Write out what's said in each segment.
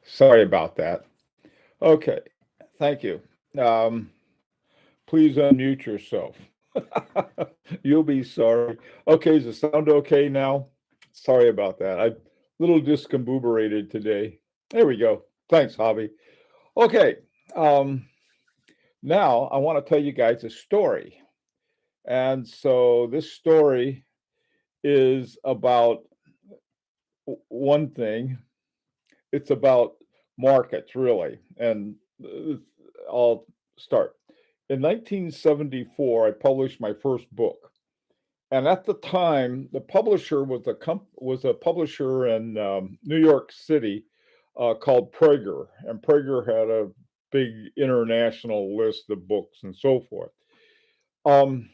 Sorry about that. Okay, thank you. Um, Please unmute yourself. You'll be sorry. Okay, does it sound okay now? Sorry about that. I'm a little discombobulated today. There we go. Thanks, Hobby. Okay, um, now I want to tell you guys a story. And so this story is about one thing. It's about markets, really. And I'll start. In 1974, I published my first book. And at the time, the publisher was a publisher in New York City called Prager, and Prager had a big international list of books and so forth. Um,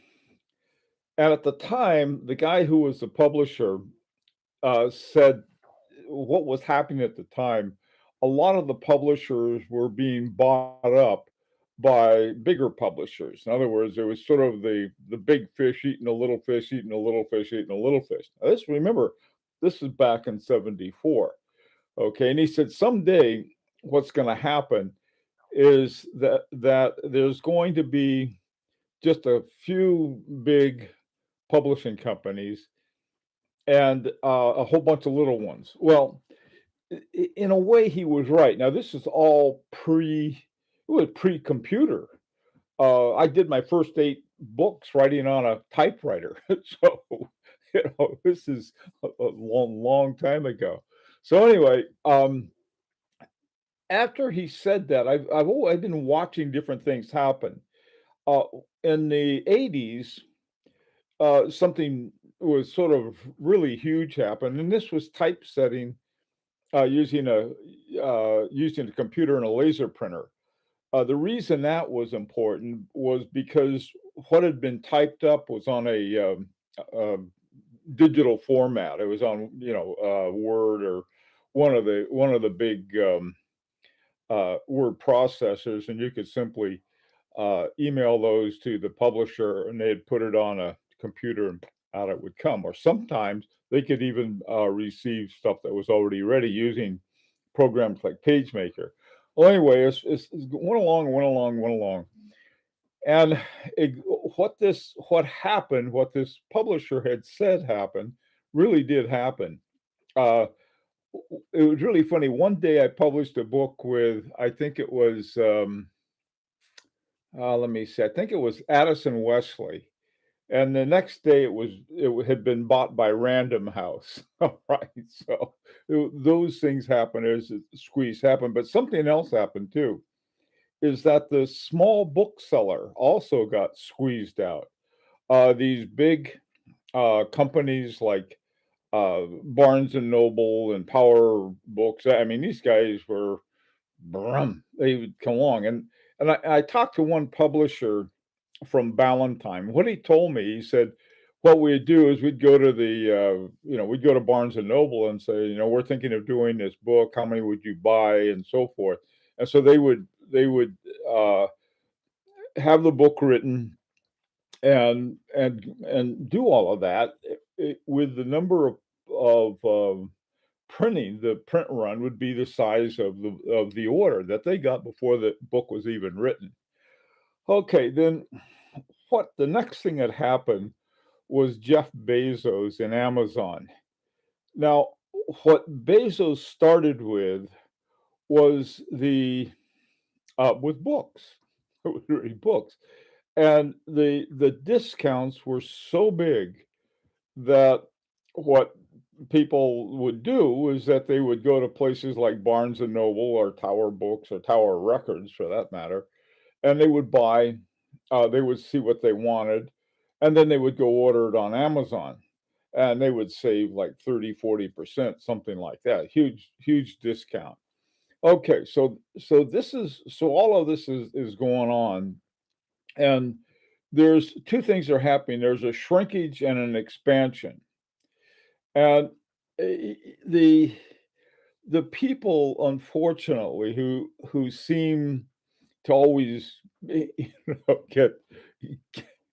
and at the time, the guy who was the publisher said what was happening at the time. A lot of the publishers were being bought up by bigger publishers. In other words, there was sort of the big fish eating a little fish, eating a little fish, eating a little fish. Now, this remember, this is back in '74. Okay, and he said someday what's going to happen is that there's going to be just a few big publishing companies and a whole bunch of little ones. Well, in a way, he was right. Now, this is all it was pre-computer. I did my first 8 books writing on a typewriter. So, this is a long, long time ago. So anyway, after he said that, I've been watching different things happen. Uh, in the '80s, something was sort of really huge happened, and this was typesetting using a computer and a laser printer. The reason that was important was because what had been typed up was on a digital format. It was on Word or one of the big word processors, and you could simply email those to the publisher, and they'd put it on a computer, and out it would come. Or sometimes they could even receive stuff that was already ready using programs like PageMaker. Well, anyway, it's went along, went along, went along, and it, what happened, what this publisher had said happened, really did happen. Uh, it was really funny. One day, I published a book with, I think it was, let me see, I think it was Addison Wesley, and the next day had been bought by Random House. All right, so those things happen as squeeze happen, but something else happened too. Is that the small bookseller also got squeezed out. These big companies like Barnes and Noble and Power Books. I mean, these guys were brum. They would come along, and I talked to one publisher from Ballantyne. What he told me, he said, what we'd do is we'd go to Barnes and Noble and say, we're thinking of doing this book. How many would you buy, and so forth. And so they would uh, have the book written and do all of that with the number of printing. The print run would be the size of the order that they got before the book was even written. Okay, then what the next thing that happened was Jeff Bezos in Amazon. Now, what Bezos started with was the with books, really books, and the discounts were so big that what people would do is that they would go to places like Barnes and Noble or Tower Books or Tower Records, for that matter, and they would buy. They would see what they wanted, and then they would go order it on Amazon, and they would save like 30-40%, something like that. Huge discount. Okay, so all of this is going on, and there's two things are happening. There's a shrinkage and an expansion, and eh, the the people, unfortunately, who seem to always get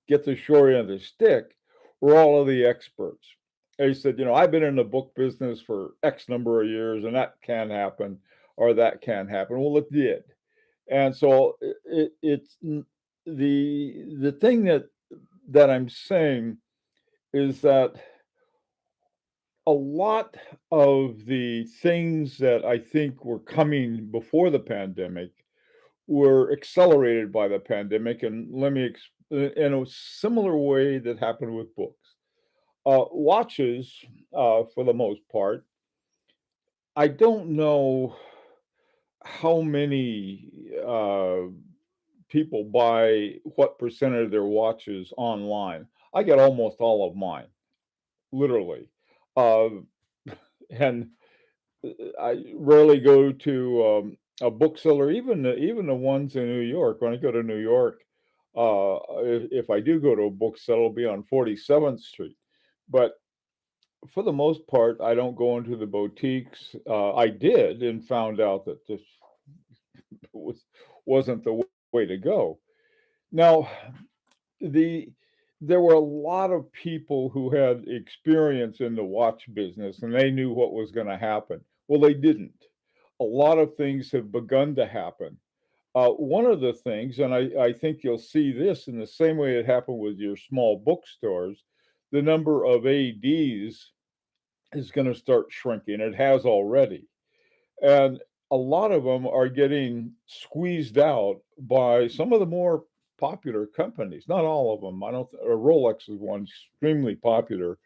get the short end of the stick were all of the experts. They said, I've been in the book business for X number of years, and that can happen. or that can't happen. Well, it did. And so the thing that I'm saying is that a lot of the things that I think were coming before the pandemic were accelerated by the pandemic. And let me, in a similar way that happened with books. Watches, for the most part, I don't know how many people buy what percentage of their watches online. I get almost all of mine, literally. Uh, and I rarely go to a bookseller, even the ones in New York. When I go to New York, if I do go to a bookseller, it'll be on 47th Street. But for the most part, I don't go into the boutiques. I did and found out that this was wasn't the way to go. Now, the there were a lot of people who had experience in the watch business and they knew what was going to happen. Well, they didn't. A lot of things have begun to happen. One of the things, and I think you'll see this in the same way it happened with your small bookstores, the number of ADs is going to start shrinking. It has already. And a lot of them are getting squeezed out by some of the more popular companies. Not all of them. I don't. Rolex is one extremely popular,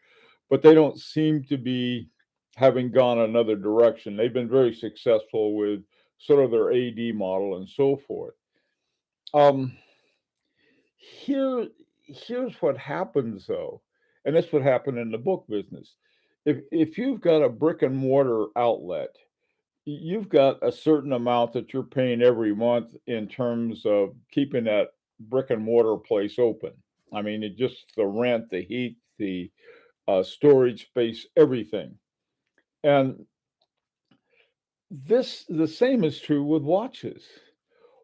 but they don't seem to be having gone another direction. They've been very successful with sort of their AD model and so forth. Um, here, here's what happens though, and that's what happened in the book business. If you've got a brick and mortar outlet, you've got a certain amount that you're paying every month in terms of keeping that brick and mortar place open. I mean, it just the rent, the heat, the storage space, everything. And the same is true with watches.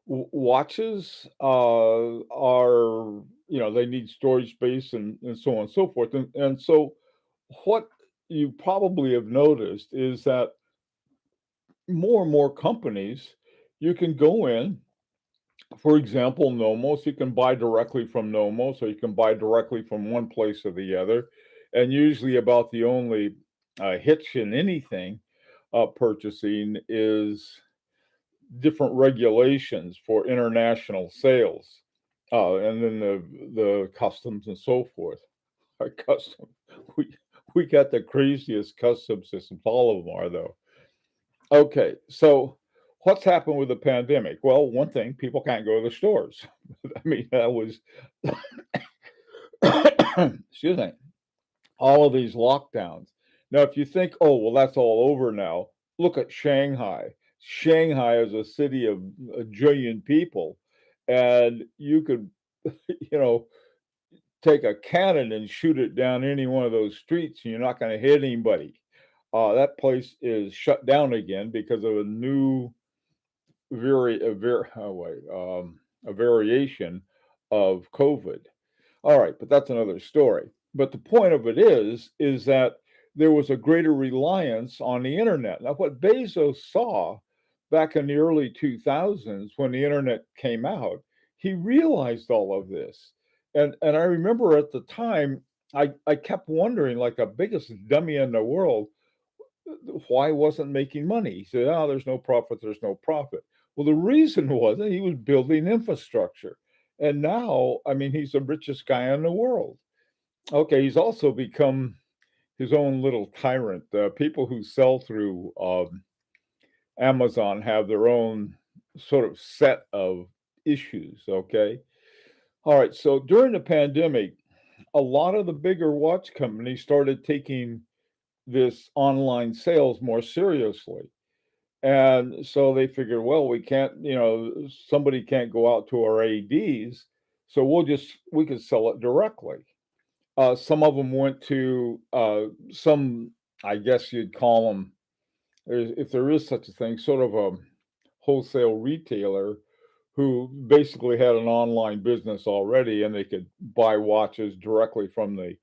Watches are, they need storage space and so on and so forth. And so, what you probably have noticed is that more and more companies, you can go in, for example, Nomos, you can buy directly from Nomos, or you can buy directly from one place or the other. And usually, about the only hitch in anything purchasing is different regulations for international sales, and then the customs and so forth. Our custom, we we got the craziest custom systems. All of them are though. Okay, so what's happened with the pandemic? Well, one thing, people can't go to the stores. I mean, that was excuse me, all of these lockdowns. Now, if you think, oh, well, that's all over now, look at Shanghai. Shanghai is a city of a jillion people, and you could, you know, take a cannon and shoot it down any one of those streets, and you're not going to hit anybody. That place is shut down again because of a new a variation of COVID. All right, but that's another story. But the point of it is that there was a greater reliance on the internet. Now, what Bezos saw back in the early 2000s when the internet came out, he realized all of this. And I remember at the time, I kept wondering, like the biggest dummy in the world, why wasn't making money. He said, "Oh, there's no profit. There's no profit." Well, the reason was that he was building infrastructure, and now, I mean, he's the richest guy in the world. Okay, he's also become his own little tyrant. People who sell through Amazon have their own sort of set of issues. Okay, all right. So during the pandemic, a lot of the bigger watch companies started taking this online sales more seriously. And so they figured, well, we can't, somebody can't go out to our ADs, so we could sell it directly. Some of them went to some, I guess you'd call them, if there is such a thing, sort of a wholesale retailer who basically had an online business already, and they could buy watches directly from the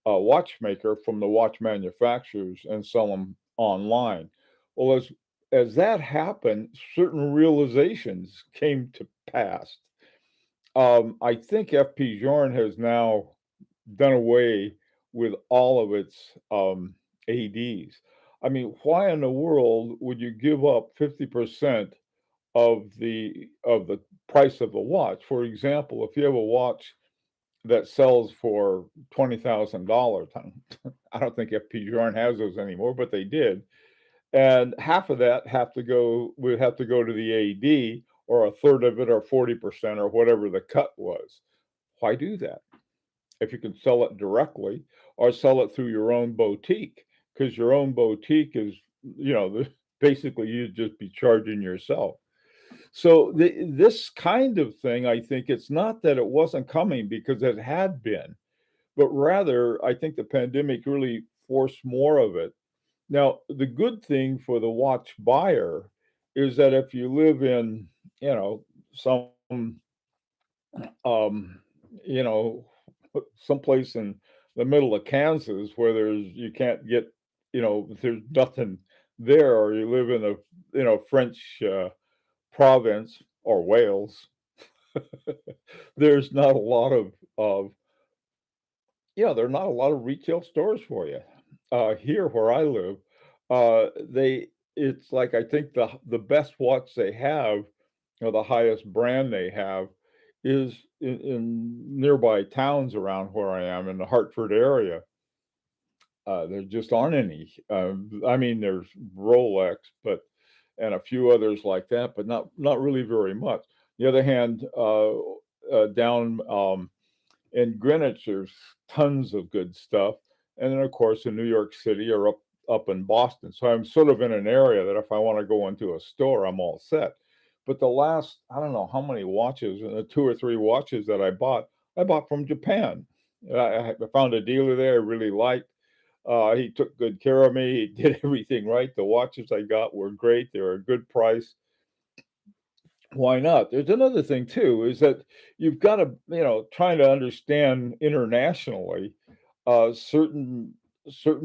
watchmaker, from the watch manufacturers, and sell them online. Well, as that happened, certain realizations came to pass. I think FP Journe has now done away with all of its ADs. I mean, why in the world would you give up 50% of the price of the watch? For example, if you have a watch that sells for $20,000, I don't think FP Journe has those anymore, but they did, and half of that would have to go to the AD, or a third of it, or 40%, or whatever the cut was. Why do that if you can sell it directly or sell it through your own boutique? Because your own boutique is, basically you'd just be charging yourself. So this kind of thing, I think it's not that it wasn't coming, because it had been, but rather I think the pandemic really forced more of it. Now, the good thing for the watch buyer is that if you live in, some, um, you know, someplace in the middle of Kansas where you can't get, there's nothing there, or you live in a, French province, or Wales, there's not a lot of, there are not a lot of retail stores for you. Here where I live, it's like, I think the best watch they have, or the highest brand they have, is in nearby towns around where I am in the Hartford area. There just aren't any. I mean, there's Rolex, but and a few others like that, but not really very much. The other hand, down in Greenwich, there's tons of good stuff, and then of course in New York City, or up in Boston. So I'm sort of in an area that if I want to go into a store, I'm all set. But the last, I don't know how many watches, and the two or three watches that I bought from Japan. I found a dealer there I really liked. He took good care of me. He did everything right. The watches I got were great. They were a good price. Why not? There's another thing too, is that you've got to, trying to understand internationally, certain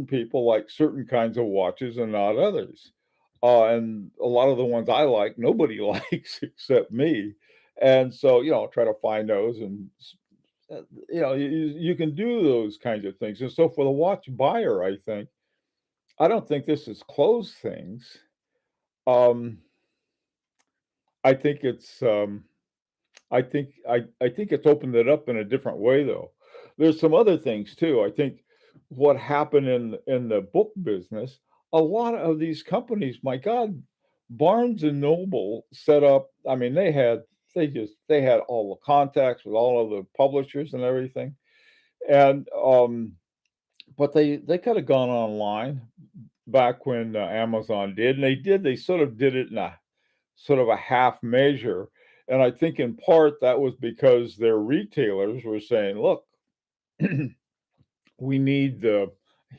people like certain kinds of watches and not others. And a lot of the ones I like, nobody likes except me. And so, try to find those, and you can do those kinds of things. And so for the watch buyer, I don't think this has closed things. Um, I think it's I think it's opened it up in a different way, though. There's some other things too. I think what happened in the book business, a lot of these companies, my God, Barnes and Noble set up. I mean, they had all the contacts with all of the publishers and everything, and but they could have gone online back when Amazon did, and they sort of did it in a sort of a half measure. And I think in part that was because their retailers were saying, look, we need the,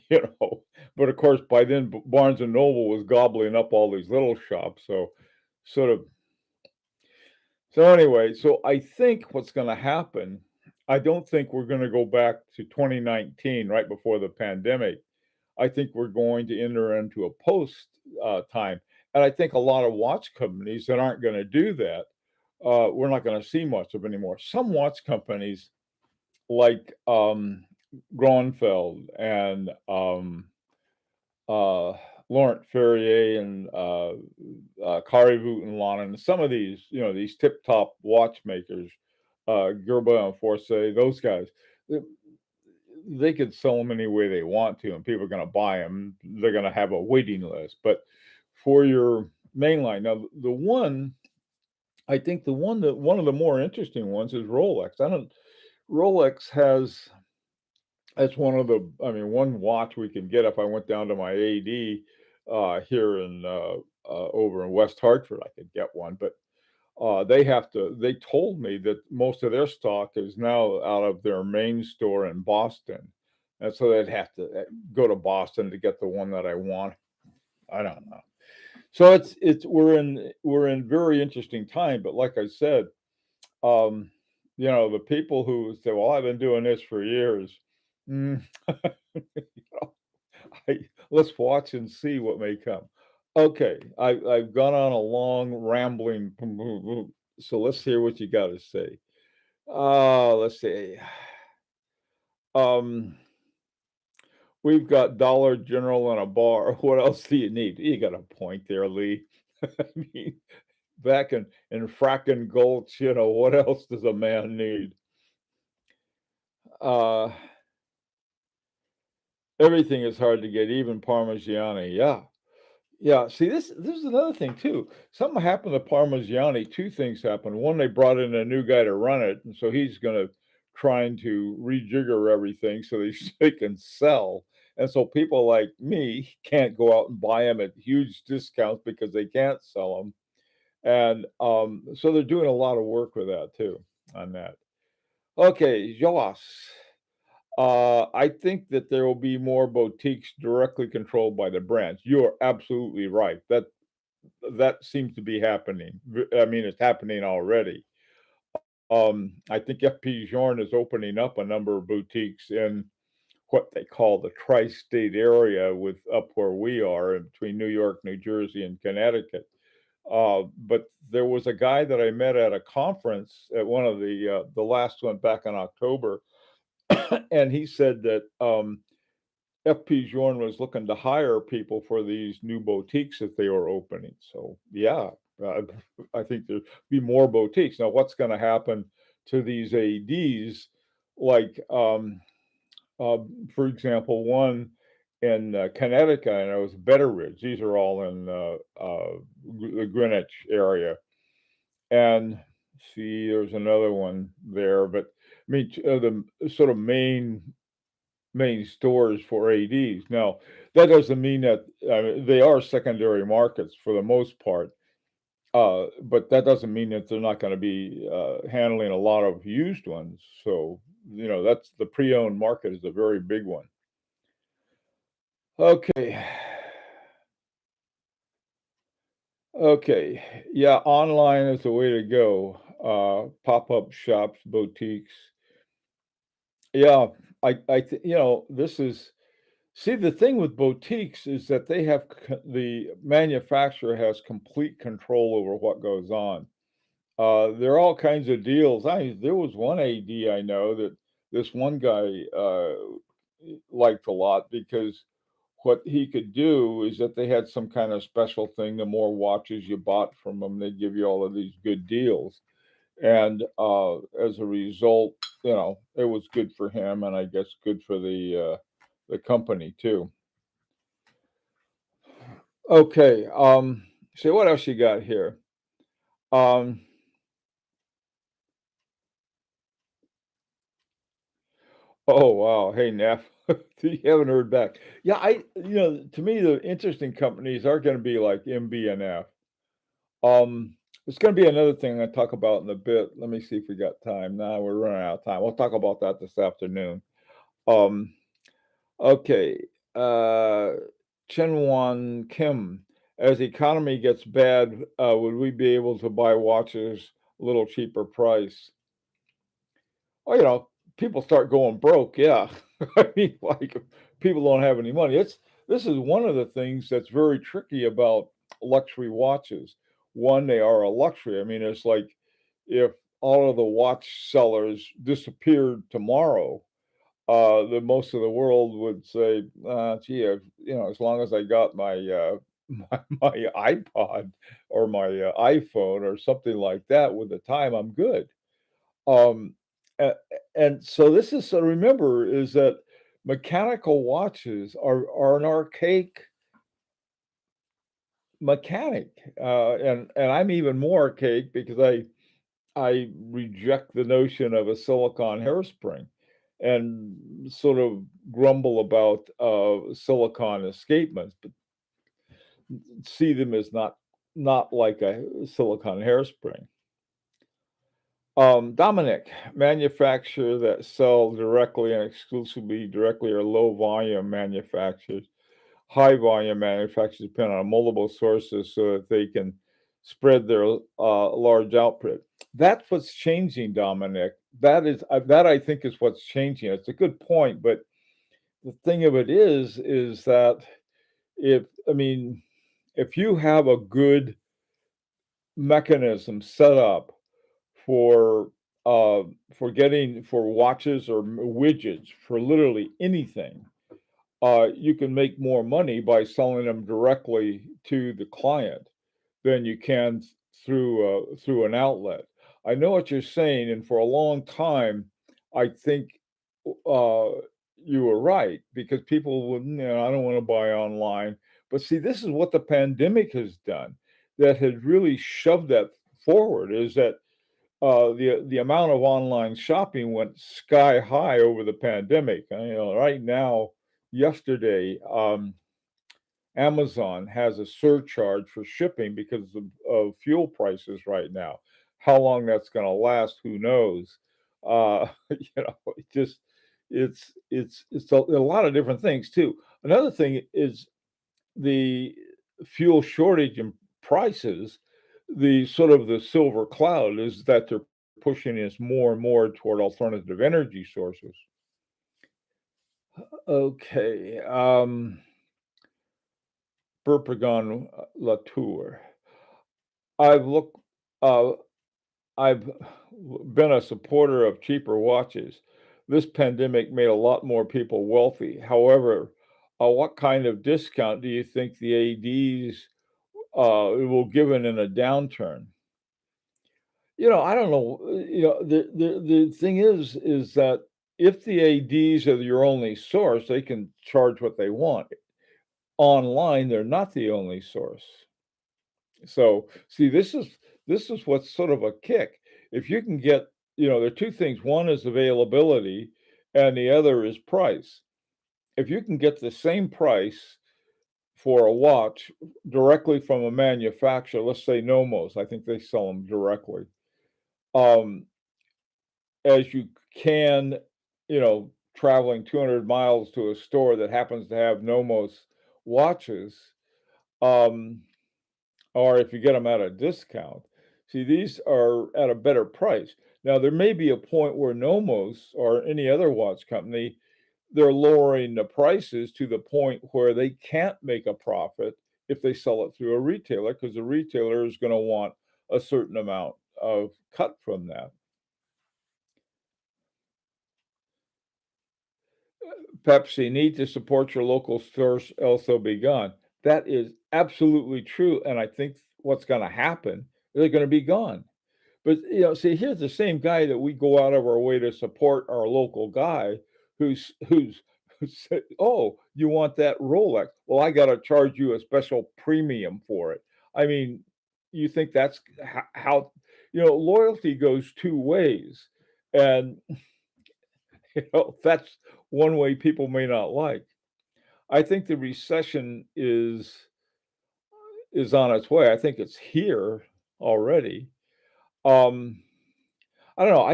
but of course by then Barnes and Noble was gobbling up all these little shops. So sort of, so anyway, so I think what's going to happen, I don't think we're going to go back to 2019, right before the pandemic. I think we're going to enter into a post time. And I think a lot of watch companies that aren't going to do that, we're not going to see much of anymore. Some watch companies like Gronfeld and uh, Laurent Ferrier and Carré and Lana, and some of these, these tip top watchmakers, Gerber and Force, those guys, they, they could sell them any way they want to, and people are going to buy them. They're going to have a waiting list. But for your mainline, now I think one of the more interesting ones is Rolex. I don't. Rolex has That's one of the, I mean, one watch we can get. If I went down to my AD here in over in West Hartford, I could get one. But they told me that most of their stock is now out of their main store in Boston. And so they'd have to go to Boston to get the one that I want. I don't know. So it's we're in very interesting time. But like I said, um, the people who say, "Well, I've been doing this for years," mm, let's watch and see what may come. Okay, I've gone on a long rambling, so let's hear what you got to say. Let's see. Um, we've got Dollar General and a bar. What else do you need? You got a point there, Lee. I mean, back in fracking Gulch, what else does a man need? Uh, everything is hard to get, even Parmigiani. Yeah. Yeah, see, this is another thing too. Something happened to Parmigiani. Two things happened. One, they brought in a new guy to run it, and so he's going to trying to rejigger everything so they can sell. And so people like me can't go out and buy them at huge discounts because they can't sell them. And so they're doing a lot of work with that too on that. Okay, Joas. I think that there will be more boutiques directly controlled by the brands. You are absolutely right. That seems to be happening. I mean, it's happening already. I think FP Journe is opening up a number of boutiques in what they call the tri-state area with up where we are in between New York, New Jersey, and Connecticut. But there was a guy that I met at a conference at one of the last one back in October, and he said that FP Journe was looking to hire people for these new boutiques that they were opening. So yeah, uh, I think there'll be more boutiques. Now, what's going to happen to these ADs? Like, uh, for example, one in Connecticut, and it was Betteridge. These are all in the Greenwich area. And see, there's another one there, but I mean, the sort of main stores for ADs. Now, that doesn't mean that they are secondary markets for the most part, but that doesn't mean that they're not going to be handling a lot of used ones. So, that's the pre-owned market is a very big one. Okay. Okay. Yeah, online is the way to go. Pop-up shops, boutiques. Yeah, this is see, the thing with boutiques is that they have the manufacturer has complete control over what goes on. There are all kinds of deals. There was one AD I know that this one guy liked a lot because what he could do is that they had some kind of special thing. The more watches you bought from them, they'd give you all of these good deals. And as a result, it was good for him, and I guess good for the company too. Okay. So what else you got here? Um, oh wow. Hey Neff. You haven't heard back. Yeah, to me the interesting companies are gonna be like MB and F. It's gonna be another thing I talk about in a bit. Let me see if we got time. Now we're running out of time. We'll talk about that this afternoon. Um, okay. Uh Chenwan Kim. As the economy gets bad, would we be able to buy watches a little cheaper price? Oh, people start going broke, yeah. I mean, like, people don't have any money. This is one of the things that's very tricky about luxury watches. One, they are a luxury. I mean, it's like if all of the watch sellers disappeared tomorrow, the most of the world would say, "Gee, as long as I got my my iPod or my iPhone or something like that with the time, I'm good." Um, a and so this is so remember is that mechanical watches are an archaic mechanic, and I'm even more archaic because I reject the notion of a silicon hairspring and sort of grumble about, silicon escapements, but see them as not like a silicon hairspring. Dominic, manufacturer that sell directly and exclusively directly or low volume manufacturers. High volume manufacturers depend on multiple sources so that they can spread their large output. That's what's changing, Dominic. That I think is what's changing. It's a good point, but the thing of it is that if I mean if you have a good mechanism set up for uh, for watches or widgets for literally anything, you can make more money by selling them directly to the client than you can through an outlet. I know what you're saying, and for a long time, I think uh, you were right because people would, I don't want to buy online. But see, this is what the pandemic has done that has really shoved that forward. Is that the amount of online shopping went sky high over the pandemic. Right now, yesterday, Amazon has a surcharge for shipping because of fuel prices right now. How long that's going to last, who knows? It just it's a lot of different things too. Another thing is the fuel shortage and prices. The sort of the silver cloud is that they're pushing us more and more toward alternative energy sources. Okay, Burpagon Latour. I've looked. Uh, I've been a supporter of cheaper watches. This pandemic made a lot more people wealthy. However, what kind of discount do you think the ADs will give in a downturn? I don't know. The thing is that if the ADs are your only source, they can charge what they want. Online, they're not the only source. So, see, this is what's sort of a kick. If you can get, there are two things. One is availability, and the other is price. If you can get the same price for a watch directly from a manufacturer, let's say Nomos, I think they sell them directly, um, as you can, traveling 200 miles to a store that happens to have Nomos watches, um, or if you get them at a discount. See, these are at a better price. Now, there may be a point where Nomos or any other watch company, they're lowering the prices to the point where they can't make a profit if they sell it through a retailer because the retailer is going to want a certain amount of cut from that. Pepsi need to support your local stores, else they'll be gone. That is absolutely true. And I think what's going to happen, they're going to be gone. But, see, here's the same guy that we go out of our way to support our local guy who said, "Oh, you want that Rolex? Well, I got to charge you a special premium for it." I mean, you think that's how, loyalty goes two ways, and that's one way people may not like. I think the recession is on its way. I think it's here already. Um, I don't know.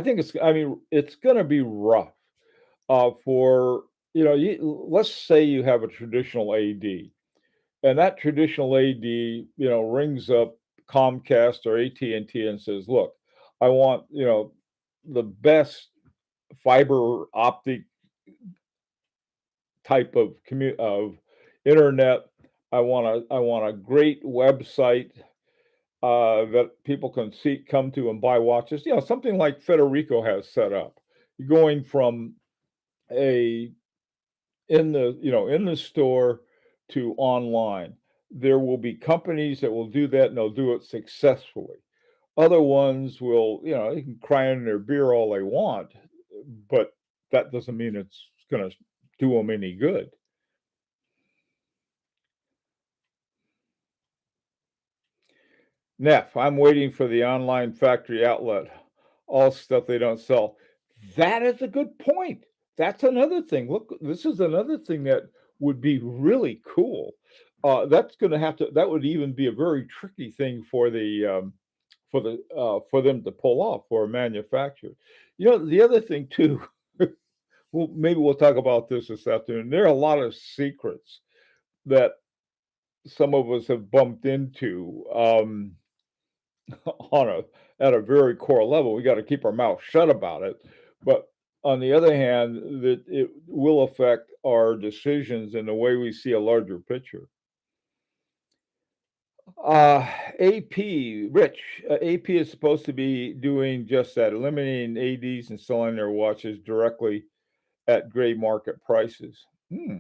I mean, it's gonna be rough, for let's say you have a traditional AD, and that traditional AD, rings up Comcast or AT&T and says, "Look, I want, the best fiber optic type of internet. I want a great website that people can come to and buy watches. Something like Federico has set up, going from a in the store to online. There will be companies that will do that, and they'll do it successfully. Other ones will, they can cry in their beer all they want, but that doesn't mean it's going to do them any good. Neff, I'm waiting for the online factory outlet, all stuff they don't sell. That is a good point. That's another thing. Look, this is another thing that would be really cool. That's gonna have to that would even be a very tricky thing for them to pull off for a manufacturer. The other thing too, well, maybe we'll talk about this afternoon. There are a lot of secrets that some of us have bumped into. On a at a very core level, we got to keep our mouth shut about it. But on the other hand, that it will affect our decisions and the way we see a larger picture. Uh, AP, Rich, AP is supposed to be doing just that, eliminating ADs and selling their watches directly at gray market prices. Hmm.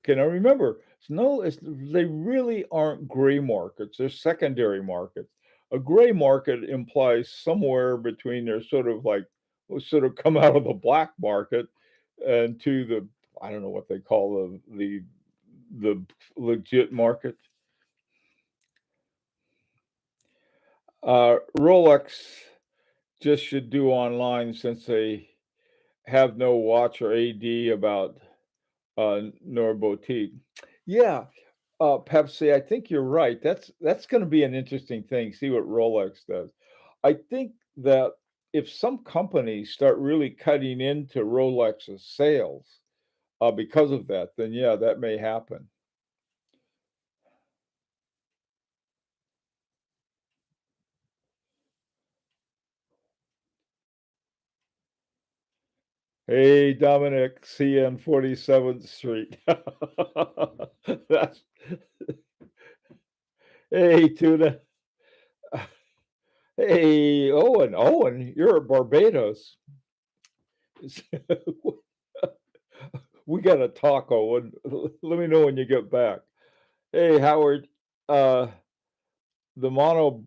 Okay, now remember, they really aren't gray markets, they're secondary markets. A gray market implies somewhere between they're sort of like sort of come out of the black market and to the I don't know what they call the legit market. Rolex just should do online since they have no watch or AD about nor boutique. Yeah, Pepsi, I think you're right. That's gonna be an interesting thing, see what Rolex does. I think that if some companies start really cutting into Rolex's sales, because of that, then yeah, that may happen. Hey, Dominic, see you on 47th Street. That's hey, Tuna. Hey, Owen. Owen, you're at Barbados. We gotta talk, Owen. Let me know when you get back. Hey, Howard. Uh, the mono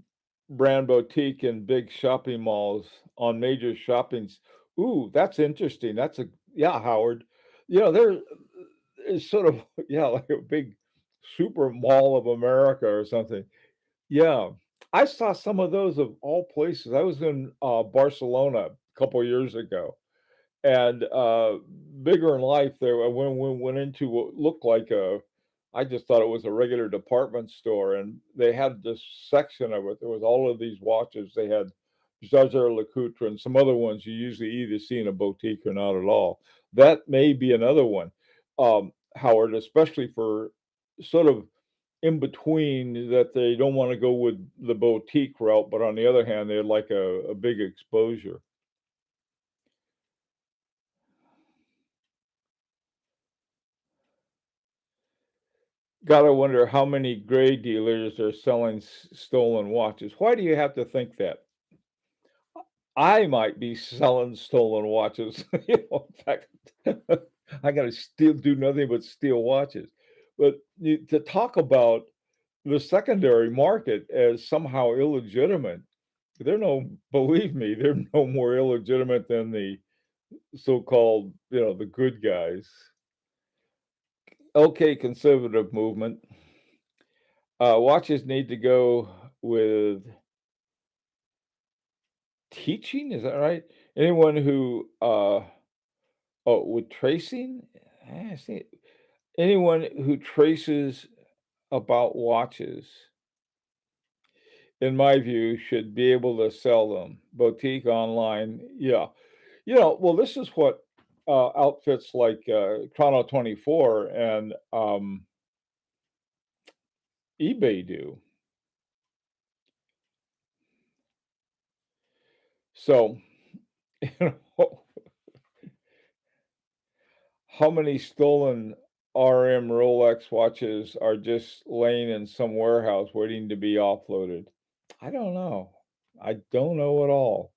brand boutique in big shopping malls on major shoppings. Ooh, that's interesting. That's a yeah, Howard. You know, there is sort of yeah, like a big super mall of America or something. Yeah. I saw some of those of all places. I was in Barcelona a couple years ago and bigger in life there when we went into what looked like a I just thought it was a regular department store and they had this section of it there was all of these watches they had Jaeger-LeCoultre and some other ones you usually either see in a boutique or not at all. That may be another one, Howard, especially for sort of in between that they don't want to go with the boutique route but on the other hand they'd like a big exposure. Gotta wonder how many gray dealers are selling stolen watches. Why do you have to think that? I might be selling stolen watches. In fact, I gotta steal, do nothing but steal watches. But to talk about the secondary market as somehow illegitimate, they're no, believe me, they're no more illegitimate than the so-called, the good guys. Okay, conservative movement. Watches need to go with teaching, is that right? Anyone who, oh, with tracing? See, anyone who traces about watches, in my view, should be able to sell them. Boutique, online, yeah. Well, this is what outfits like Chrono 24 and eBay do. So, you know, how many stolen RM Rolex watches are just laying in some warehouse waiting to be offloaded? I don't know. I don't know at all.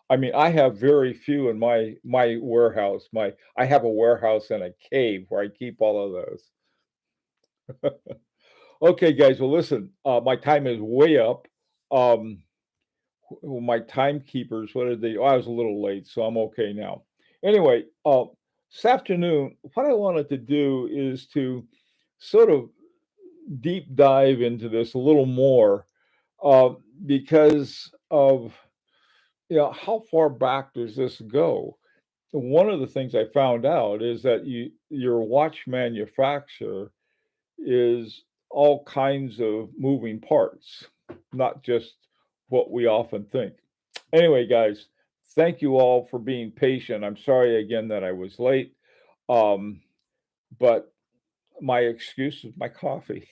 I mean, I have very few in my warehouse. I have a warehouse in a cave where I keep all of those. Okay, guys. Well, listen, my time is way up. Um, my timekeepers, what did they? Oh, I was a little late, so I'm okay now. Anyway, this afternoon, what I wanted to do is to sort of deep dive into this a little more uh, because of how far back does this go? One of the things I found out is that your watch manufacturer is all kinds of moving parts, not just what we often think. Anyway, guys, thank you all for being patient. I'm sorry again that I was late, um, but my excuse is my coffee.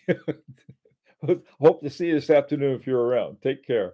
Hope to see you this afternoon if you're around. Take care.